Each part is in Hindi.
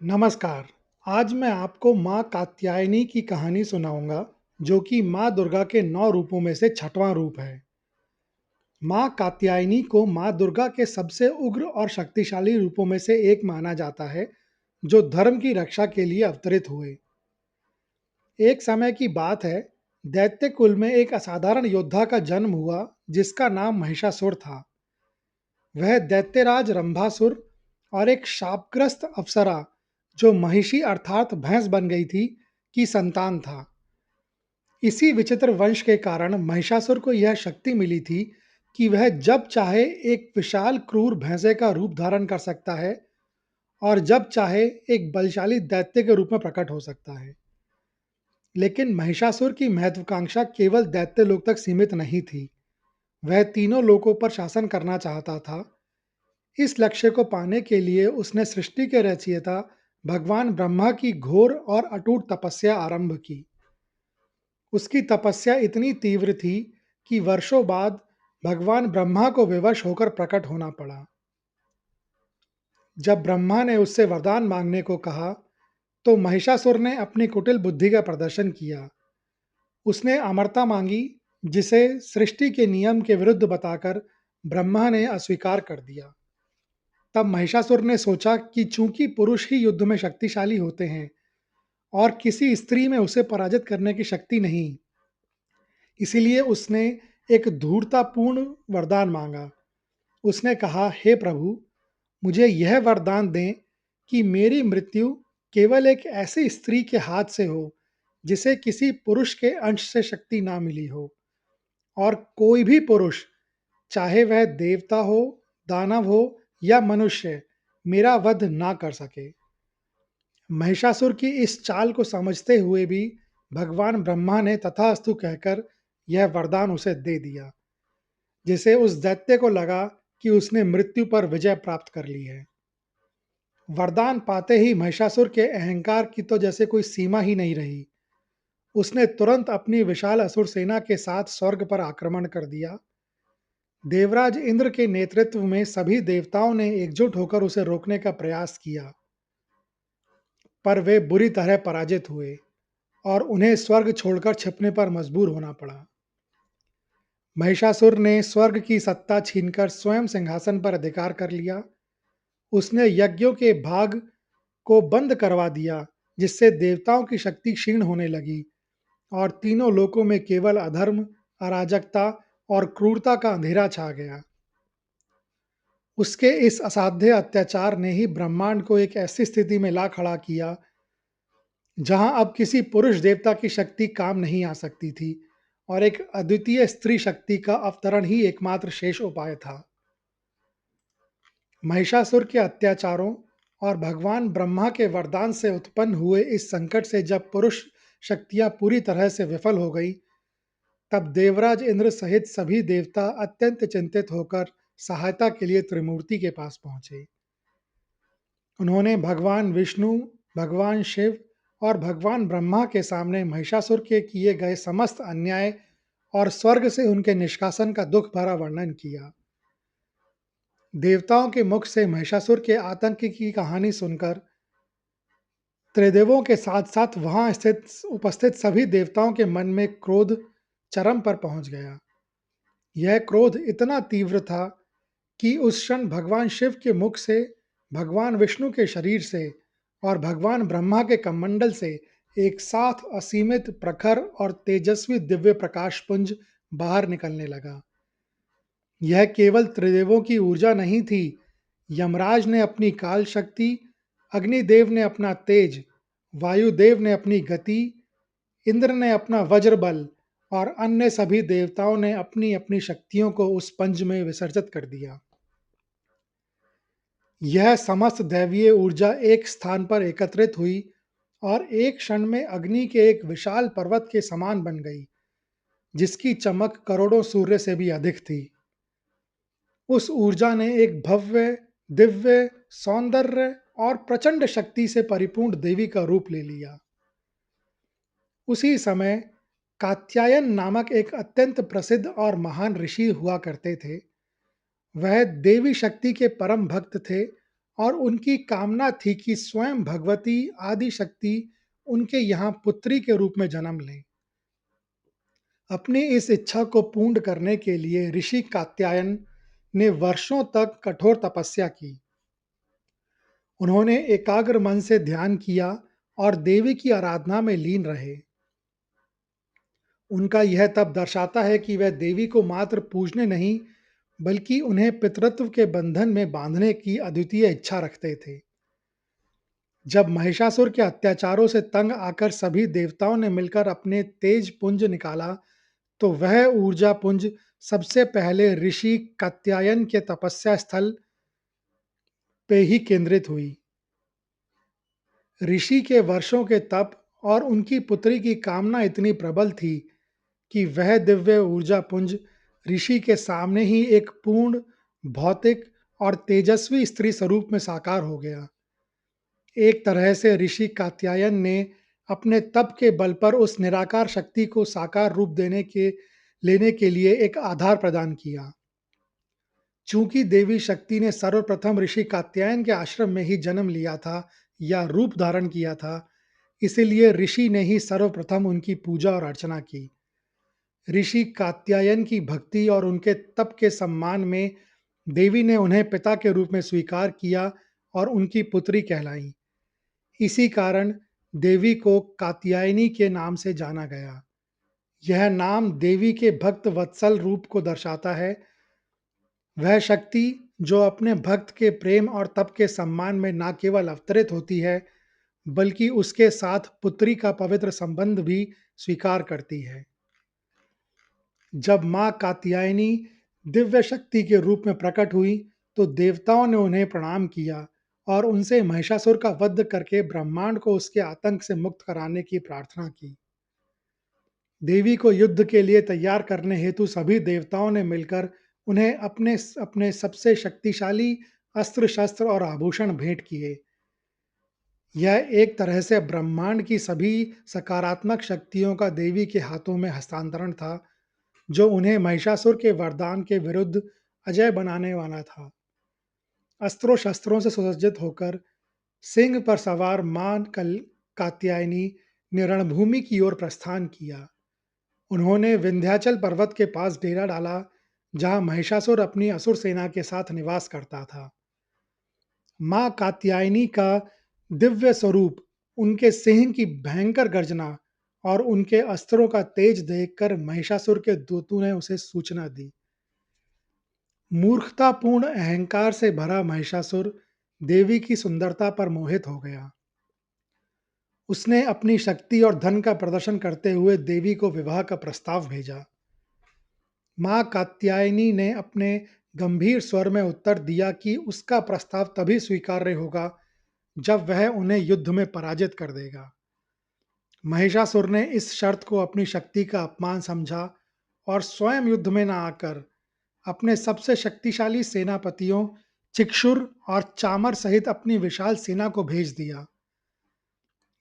नमस्कार। आज मैं आपको माँ कात्यायनी की कहानी सुनाऊंगा, जो कि माँ दुर्गा के 9 रूपों में से छठवां रूप है। माँ कात्यायनी को माँ दुर्गा के सबसे उग्र और शक्तिशाली रूपों में से एक माना जाता है, जो धर्म की रक्षा के लिए अवतरित हुए। एक समय की बात है, दैत्य कुल में एक असाधारण योद्धा का जन्म हुआ, जिसका नाम महिषासुर था। वह दैत्यराज रंभासुर और एक शापग्रस्त अप्सरा, जो महिषी अर्थात भैंस बन गई थी, की संतान था। इसी विचित्र वंश के कारण महिषासुर को यह शक्ति मिली थी कि वह जब चाहे एक विशाल क्रूर भैंसे का रूप धारण कर सकता है और जब चाहे एक बलशाली दैत्य के रूप में प्रकट हो सकता है। लेकिन महिषासुर की महत्वाकांक्षा केवल दैत्य लोक तक सीमित नहीं थी। वह तीनों लोकों पर शासन करना चाहता था। इस लक्ष्य को पाने के लिए उसने सृष्टि के रचयिता भगवान ब्रह्मा की घोर और अटूट तपस्या आरंभ की। उसकी तपस्या इतनी तीव्र थी कि वर्षों बाद भगवान ब्रह्मा को विवश होकर प्रकट होना पड़ा। जब ब्रह्मा ने उससे वरदान मांगने को कहा, तो महिषासुर ने अपनी कुटिल बुद्धि का प्रदर्शन किया। उसने अमरता मांगी, जिसे सृष्टि के नियम के विरुद्ध बताकर ब्रह्मा ने अस्वीकार कर दिया। तब महिषासुर ने सोचा कि चूंकि पुरुष ही युद्ध में शक्तिशाली होते हैं और किसी स्त्री में उसे पराजित करने की शक्ति नहीं, इसीलिए उसने एक धूर्ततापूर्ण वरदान मांगा। उसने कहा, हे प्रभु, मुझे यह वरदान दें कि मेरी मृत्यु केवल एक ऐसी स्त्री के हाथ से हो जिसे किसी पुरुष के अंश से शक्ति ना मिली हो, और कोई भी पुरुष, चाहे वह देवता हो, दानव हो या मनुष्य, मेरा वध ना कर सके। महिषासुर की इस चाल को समझते हुए भी भगवान ब्रह्मा ने तथास्तु कहकर यह वरदान उसे दे दिया, जिसे उस दैत्य को लगा कि उसने मृत्यु पर विजय प्राप्त कर ली है। वरदान पाते ही महिषासुर के अहंकार की तो जैसे कोई सीमा ही नहीं रही। उसने तुरंत अपनी विशाल असुर सेना के साथ स्वर्ग पर आक्रमण कर दिया। देवराज इंद्र के नेतृत्व में सभी देवताओं ने एकजुट होकर उसे रोकने का प्रयास किया, पर वे बुरी तरह पराजित हुए और उन्हें स्वर्ग छोड़कर छिपने पर मजबूर होना पड़ा। महिषासुर ने स्वर्ग की सत्ता छीनकर स्वयं सिंहासन पर अधिकार कर लिया। उसने यज्ञों के भाग को बंद करवा दिया, जिससे देवताओं की शक्ति क्षीण होने लगी और तीनों लोकों में केवल अधर्म, अराजकता और क्रूरता का अंधेरा छा गया। उसके इस असाध्य अत्याचार ने ही ब्रह्मांड को एक ऐसी स्थिति में ला खड़ा किया, जहां अब किसी पुरुष देवता की शक्ति काम नहीं आ सकती थी और एक अद्वितीय स्त्री शक्ति का अवतरण ही एकमात्र शेष उपाय था। महिषासुर के अत्याचारों और भगवान ब्रह्मा के वरदान से उत्पन्न हुए इस संकट से जब पुरुष शक्तियां पूरी तरह से विफल हो गई, तब देवराज इंद्र सहित सभी देवता अत्यंत चिंतित होकर सहायता के लिए त्रिमूर्ति के पास पहुंचे। उन्होंने भगवान विष्णु, भगवान शिव और भगवान ब्रह्मा के सामने महिषासुर के किए गए समस्त अन्याय और स्वर्ग से उनके निष्कासन का दुख भरा वर्णन किया। देवताओं के मुख से महिषासुर के आतंक की कहानी सुनकर त्रिदेवों के साथ साथ वहां स्थित उपस्थित सभी देवताओं के मन में क्रोध चरम पर पहुंच गया। यह क्रोध इतना तीव्र था कि उस क्षण भगवान शिव के मुख से, भगवान विष्णु के शरीर से और भगवान ब्रह्मा के कमंडल से एक साथ असीमित प्रखर और तेजस्वी दिव्य प्रकाश पुंज बाहर निकलने लगा। यह केवल त्रिदेवों की ऊर्जा नहीं थी। यमराज ने अपनी काल शक्ति, अग्निदेव ने अपना तेज, वायुदेव ने अपनी गति, इंद्र ने अपना वज्र बल और अन्य सभी देवताओं ने अपनी अपनी शक्तियों को उस पंज में विसर्जित कर दिया। यह समस्त दैवीय ऊर्जा एक स्थान पर एकत्रित हुई और एक क्षण में अग्नि के एक विशाल पर्वत के समान बन गई, जिसकी चमक करोड़ों सूर्य से भी अधिक थी। उस ऊर्जा ने एक भव्य, दिव्य, सौंदर्य और प्रचंड शक्ति से परिपूर्ण देवी का रूप ले लिया। उसी समय कात्यायन नामक एक अत्यंत प्रसिद्ध और महान ऋषि हुआ करते थे। वह देवी शक्ति के परम भक्त थे और उनकी कामना थी कि स्वयं भगवती आदि शक्ति उनके यहाँ पुत्री के रूप में जन्म लें। अपनी इस इच्छा को पूर्ण करने के लिए ऋषि कात्यायन ने वर्षों तक कठोर तपस्या की। उन्होंने एकाग्र मन से ध्यान किया और देवी की आराधना में लीन रहे। उनका यह तप दर्शाता है कि वह देवी को मात्र पूजने नहीं, बल्कि उन्हें पितृत्व के बंधन में बांधने की अद्वितीय इच्छा रखते थे। जब महिषासुर के अत्याचारों से तंग आकर सभी देवताओं ने मिलकर अपने तेज पुंज निकाला, तो वह ऊर्जा पुंज सबसे पहले ऋषि कात्यायन के तपस्या स्थल पे ही केंद्रित हुई। ऋषि के वर्षों के तप और उनकी पुत्री की कामना इतनी प्रबल थी कि वह दिव्य ऊर्जा पुंज ऋषि के सामने ही एक पूर्ण भौतिक और तेजस्वी स्त्री स्वरूप में साकार हो गया। एक तरह से ऋषि कात्यायन ने अपने तप के बल पर उस निराकार शक्ति को साकार रूप लेने के लिए एक आधार प्रदान किया। चूंकि देवी शक्ति ने सर्वप्रथम ऋषि कात्यायन के आश्रम में ही जन्म लिया था या रूप धारण किया था, इसीलिए ऋषि ने ही सर्वप्रथम उनकी पूजा और अर्चना की। ऋषि कात्यायन की भक्ति और उनके तप के सम्मान में देवी ने उन्हें पिता के रूप में स्वीकार किया और उनकी पुत्री कहलाई। इसी कारण देवी को कात्यायनी के नाम से जाना गया। यह नाम देवी के भक्त वत्सल रूप को दर्शाता है। वह शक्ति जो अपने भक्त के प्रेम और तप के सम्मान में न केवल अवतरित होती है, बल्कि उसके साथ पुत्री का पवित्र संबंध भी स्वीकार करती है। जब मां कात्यायनी दिव्य शक्ति के रूप में प्रकट हुई, तो देवताओं ने उन्हें प्रणाम किया और उनसे महिषासुर का वध करके ब्रह्मांड को उसके आतंक से मुक्त कराने की प्रार्थना की। देवी को युद्ध के लिए तैयार करने हेतु सभी देवताओं ने मिलकर उन्हें अपने अपने सबसे शक्तिशाली अस्त्र शस्त्र और आभूषण भेंट किए। यह एक तरह से ब्रह्मांड की सभी सकारात्मक शक्तियों का देवी के हाथों में हस्तांतरण था, जो उन्हें महिषासुर के वरदान के विरुद्ध अजय बनाने वाला था। अस्त्रों शस्त्रों से सुसज्जित होकर सिंह पर सवार मां कल कात्यायनी ने रणभूमि की ओर प्रस्थान किया। उन्होंने विंध्याचल पर्वत के पास डेरा डाला, जहां महिषासुर अपनी असुर सेना के साथ निवास करता था। मां कात्यायनी का दिव्य स्वरूप, उनके सिंह की भयंकर गर्जना और उनके अस्त्रों का तेज देखकर महिषासुर के दूतों ने उसे सूचना दी। मूर्खतापूर्ण अहंकार से भरा महिषासुर देवी की सुंदरता पर मोहित हो गया। उसने अपनी शक्ति और धन का प्रदर्शन करते हुए देवी को विवाह का प्रस्ताव भेजा। मां कात्यायनी ने अपने गंभीर स्वर में उत्तर दिया कि उसका प्रस्ताव तभी स्वीकार्य होगा जब वह उन्हें युद्ध में पराजित कर देगा। महिषासुर ने इस शर्त को अपनी शक्ति का अपमान समझा और स्वयं युद्ध में न आकर अपने सबसे शक्तिशाली सेनापतियों चिक्षुर और चामर सहित अपनी विशाल सेना को भेज दिया।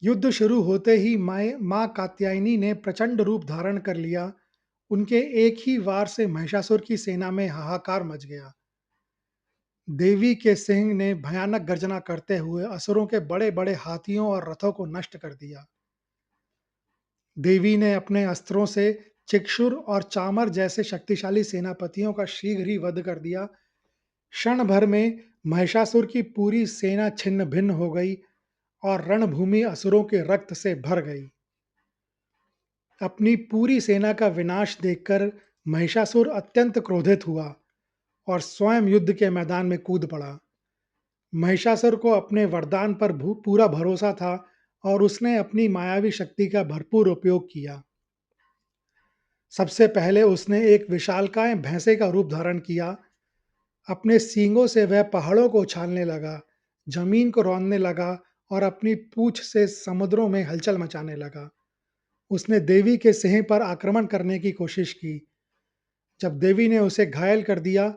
युद्ध शुरू होते ही मां कात्यायनी ने प्रचंड रूप धारण कर लिया। उनके एक ही वार से महिषासुर की सेना में हाहाकार मच गया। देवी के सिंह ने भयानक गर्जना करते हुए असुरों के बड़े बड़े हाथियों और रथों को नष्ट कर दिया। देवी ने अपने अस्त्रों से चिक्षुर और चामर जैसे शक्तिशाली सेनापतियों का शीघ्र ही वध कर दिया। क्षण भर में महिषासुर की पूरी सेना छिन्न भिन्न हो गई और रणभूमि असुरों के रक्त से भर गई। अपनी पूरी सेना का विनाश देखकर महिषासुर अत्यंत क्रोधित हुआ और स्वयं युद्ध के मैदान में कूद पड़ा। महिषासुर को अपने वरदान पर पूरा भरोसा था और उसने अपनी मायावी शक्ति का भरपूर उपयोग किया। सबसे पहले उसने एक विशालकाय भैंसे का रूप धारण किया। अपने सींगों से वह पहाड़ों को उछालने लगा, जमीन को रौंदने लगा और अपनी पूंछ से समुद्रों में हलचल मचाने लगा। उसने देवी के सिंह पर आक्रमण करने की कोशिश की। जब देवी ने उसे घायल कर दिया,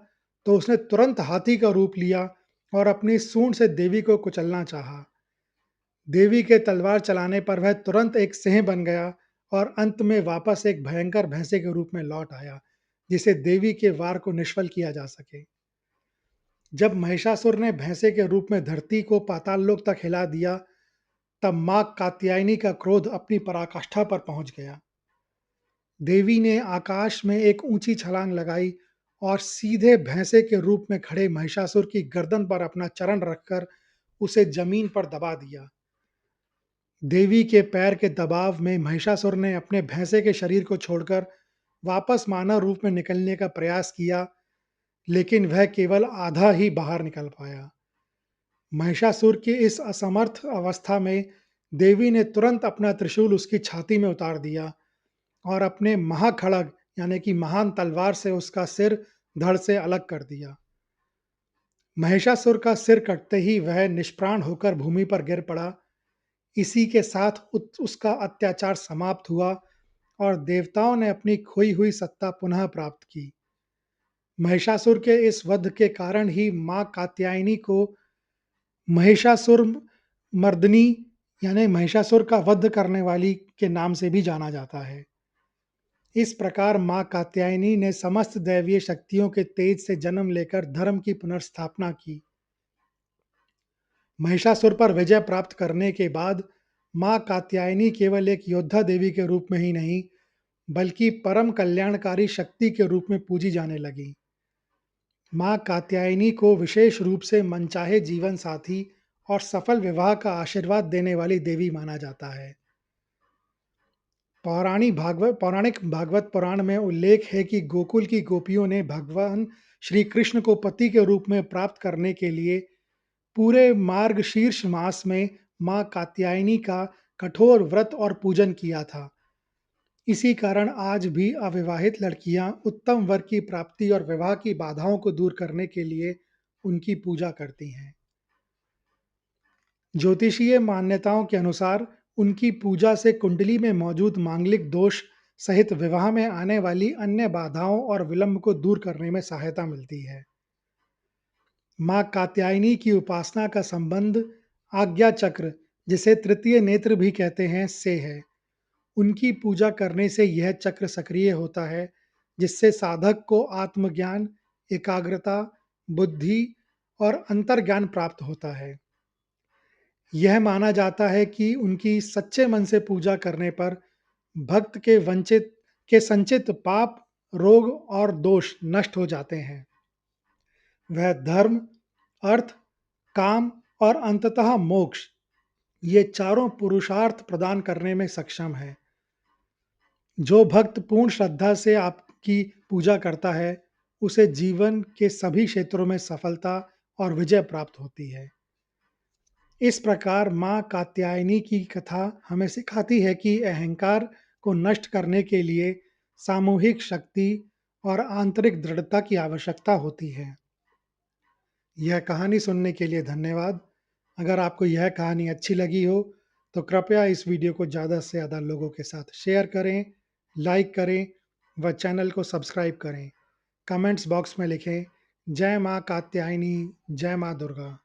तो उसने तुरंत हाथी का रूप लिया और अपनी सूंड से देवी को कुचलना चाहा। देवी के तलवार चलाने पर वह तुरंत एक सिंह बन गया और अंत में वापस एक भयंकर भैंसे के रूप में लौट आया, जिसे देवी के वार को निष्फल किया जा सके। जब महिषासुर ने भैंसे के रूप में धरती को पाताल लोक तक हिला दिया, तब मां कात्यायनी का क्रोध अपनी पराकाष्ठा पर पहुंच गया। देवी ने आकाश में एक ऊंची छलांग लगाई और सीधे भैंसे के रूप में खड़े महिषासुर की गर्दन पर अपना चरण रखकर उसे जमीन पर दबा दिया। देवी के पैर के दबाव में महिषासुर ने अपने भैंसे के शरीर को छोड़कर वापस मानव रूप में निकलने का प्रयास किया, लेकिन वह केवल आधा ही बाहर निकल पाया। महिषासुर की इस असमर्थ अवस्था में देवी ने तुरंत अपना त्रिशूल उसकी छाती में उतार दिया और अपने महाखड़ग यानी कि महान तलवार से उसका सिर धड़ से अलग कर दिया। महिषासुर का सिर कटते ही वह निष्प्राण होकर भूमि पर गिर पड़ा। इसी के साथ उसका अत्याचार समाप्त हुआ और देवताओं ने अपनी खोई हुई सत्ता पुनः प्राप्त की। महिषासुर के इस वध के कारण ही मां कात्यायनी को महिषासुर मर्दिनी यानी महिषासुर का वध करने वाली के नाम से भी जाना जाता है। इस प्रकार मां कात्यायनी ने समस्त दैवीय शक्तियों के तेज से जन्म लेकर धर्म की पुनर्स्थापना की। महिषासुर पर विजय प्राप्त करने के बाद मां कात्यायनी केवल एक योद्धा देवी के रूप में ही नहीं, बल्कि परम कल्याणकारी शक्ति के रूप में पूजी जाने लगी। मां कात्यायनी को विशेष रूप से मनचाहे जीवन साथी और सफल विवाह का आशीर्वाद देने वाली देवी माना जाता है। पौराणिक भागवत पुराण में उल्लेख है कि गोकुल की गोपियों ने भगवान श्री कृष्ण को पति के रूप में प्राप्त करने के लिए पूरे मार्गशीर्ष मास में मां कात्यायनी का कठोर व्रत और पूजन किया था। इसी कारण आज भी अविवाहित लड़कियां उत्तम वर की प्राप्ति और विवाह की बाधाओं को दूर करने के लिए उनकी पूजा करती हैं। ज्योतिषीय मान्यताओं के अनुसार उनकी पूजा से कुंडली में मौजूद मांगलिक दोष सहित विवाह में आने वाली अन्य बाधाओं और विलंब को दूर करने में सहायता मिलती है। मां कात्यायनी की उपासना का संबंध आज्ञा चक्र, जिसे तृतीय नेत्र भी कहते हैं, से है। उनकी पूजा करने से यह चक्र सक्रिय होता है, जिससे साधक को आत्मज्ञान, एकाग्रता, बुद्धि और अंतर्ज्ञान प्राप्त होता है। यह माना जाता है कि उनकी सच्चे मन से पूजा करने पर भक्त के संचित पाप, रोग और दोष नष्ट हो जाते हैं। वह धर्म, अर्थ, काम और अंततः मोक्ष, ये चारों पुरुषार्थ प्रदान करने में सक्षम है। जो भक्त पूर्ण श्रद्धा से आपकी पूजा करता है, उसे जीवन के सभी क्षेत्रों में सफलता और विजय प्राप्त होती है। इस प्रकार मां कात्यायनी की कथा हमें सिखाती है कि अहंकार को नष्ट करने के लिए सामूहिक शक्ति और आंतरिक दृढ़ता की आवश्यकता होती है। यह कहानी सुनने के लिए धन्यवाद। अगर आपको यह कहानी अच्छी लगी हो तो कृपया इस वीडियो को ज़्यादा से ज़्यादा लोगों के साथ शेयर करें, लाइक करें व चैनल को सब्सक्राइब करें। कमेंट्स बॉक्स में लिखें, जय मां कात्यायनी, जय मां दुर्गा।